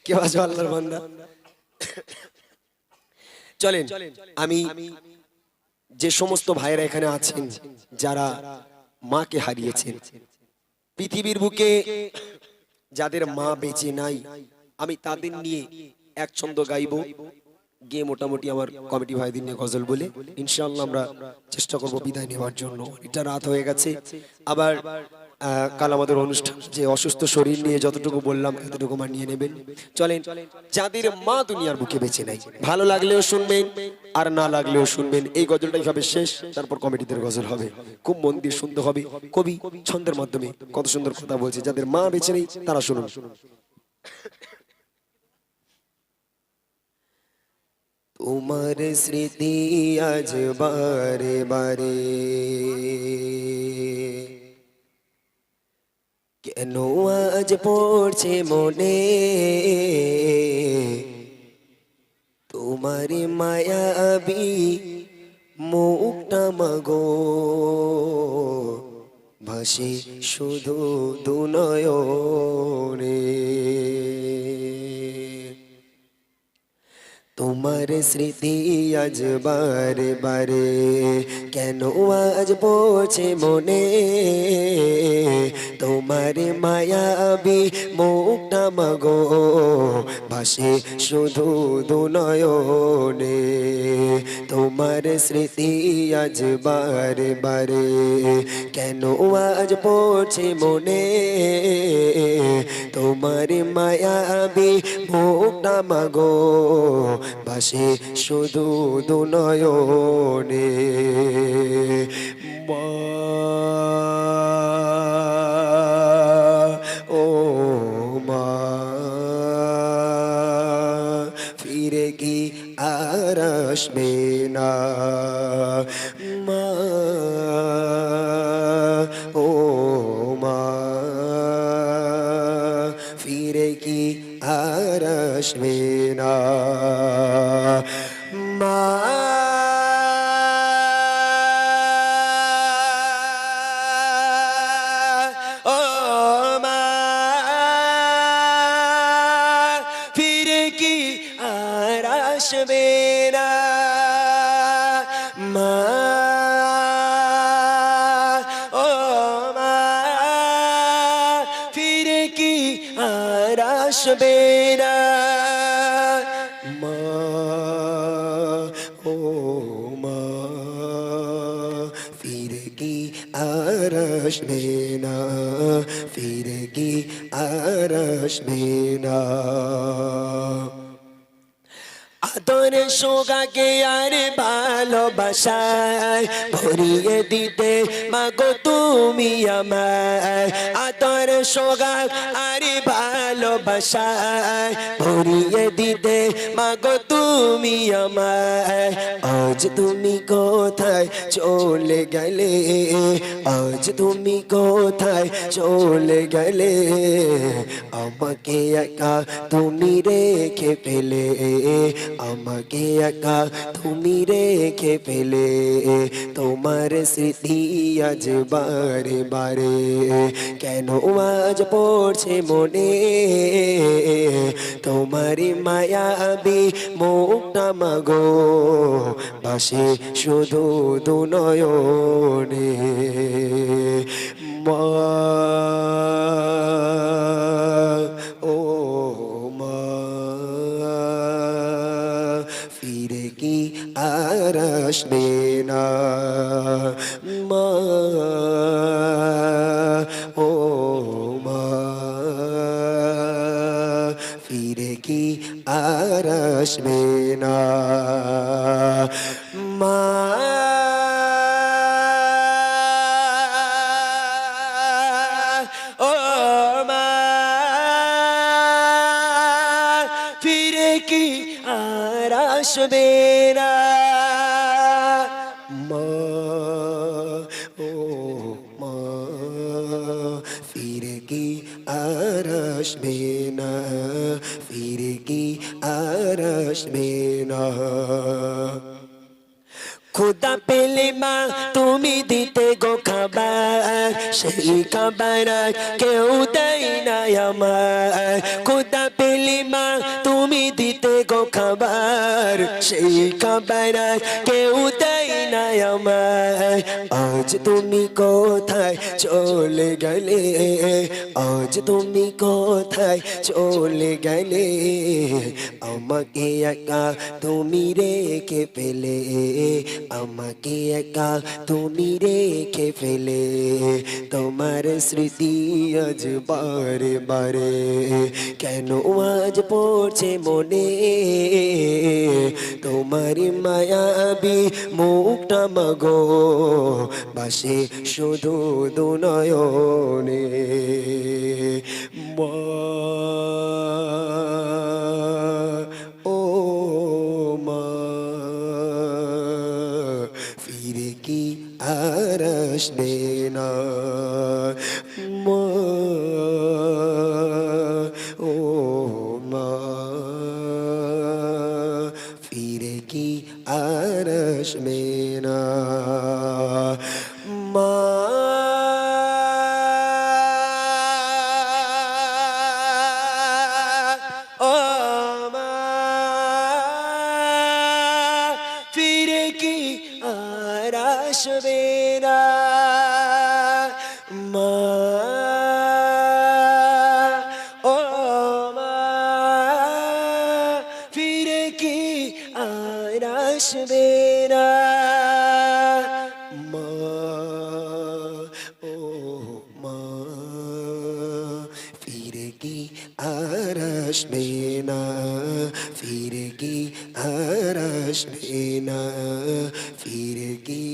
কেউ আছো আল্লাহর বান্দা? চলেন, আমি যে সমস্ত ভাইয়েরা এখানে আছেন যারা মাকে হারিয়েছেন, পৃথিবীর বুকে যাদের মা বেঁচে নাই, আমি তাদের নিয়ে এক ছন্দ গাইবো, গিয়ে মোটামুটি আমার কমিটি ভাইদের নিয়ে গজল বলে ইনশাআল্লাহ আমরা চেষ্টা করব বিদায় নেওয়ার জন্য। এটা রাত হয়ে গেছে, আবার কাল আমাদের অনুষ্ঠান, যে অসুস্থ শরীর নিয়ে যতটুকু বললাম এতটুকু মানিয়ে নেবেন। চলেন, যাদের মা দুনিয়ার বুকে বেঁচে নাই, ভালো লাগলেও শুনবেন আর না লাগলেও শুনবেন। এই গজলটাই হবে শেষ, তারপর কমিটিদের গজল হবে। খুব মন দিয়ে শুনতে হবে। কবি ছন্দের মাধ্যমে কত সুন্দর কথা বলছে, যাদের মা বেঁচে নেই তারা শুনুন। তোমার স্মৃতি আজ বারে বারে কেন আজ পড়ছে মনে, তোমার মায়াবী মুখটা মাগো ভাসে শুধু দুনয়নে। তোমার স্মৃতি আজ বারে বারে কেন আজ পড়ছে মনে, তোমার মায়াবী মুখটা মাগো ভাসে শুধু দুনয়নে। তোমার স্মৃতি আজ বারে বারে কেন আজ পড়ছে মনে, তোমার মায়াবী মুখটা মাগো ভাসে শুধু দুনয়নে। মা, ও মা, ফিরে কি আর আসবে না? মা, ও মা, ফিরে কি আর আসবে না? মা, ও মা, ফিরে কি আর আসবে না? মা, ও মা, ফিরে কি আর আসবে না? মা, ও মা, ফিরে কি আর আসবে না? ফিরে কি আর আসবে না? আদর সোগাকে আর ভালোবাসায় ভরিয়ে দিতে মাগো তুমি আমায়। আদর সোগাক আর ভালোবাসায় ভরিয়ে দিতে মাগো তুমি আমায়। আজ তুমি কোথায় চলে গেলে, আজ তুমি কোথায় চলে গেলে, আমাকে একা তুমি রেখে পেলে, আমাকে একা তুমি রেখে পেলে। তোমার স্মৃতি আজ বারে বারে কেন আজ পড়ছে মনে, তোমার মায়াবী মুখটা মাগো ভাসে শুধু দুনয়নে। মা, ও মা, ফিরে কি আর আসবে না? মা, ও মা, ফিরে কি আর আসবে না? মা, ও মা, ফিরে কি আর আসবে না? মা, ও মা, ফিরে কি আর আসবে না? ফিরে কি আর আসবে না? খুদা পেলে মা তুমি দিতে গো খাবার, সেই খাবার আর কেউ দেয় না আমার। খুদা পেলে মা তুমি দিতে গো খাবার, সেই খাবার আর কেউ দেয় না আমার। আজ তুমি কোথায় চলে গেলে, আজ তুমি কোথায় চলে গেলে, আমাকে একা তুমি রেখে ফেলে, আমাকে একা তুমি রেখে ফেলে। তোমার স্মৃতি আজ বারে বারে কেন আজ পড়ছে মনে, তোমার মায়াবী মুখটা মাগো বাসে শুধু দুনয়নে। মা, ও মা, ফিরে কি আর আসবে না। মা, ও মা, ফিরে কি আর আসবে না। মা, ও মা, ফিরে কি আর আসবে না। মা, ও মা, ফিরে কি আর আসবে না। মা, ও মা, ফিরে কি আর আসবে না, ফিরে কি আর আসবে না, ফিরে কি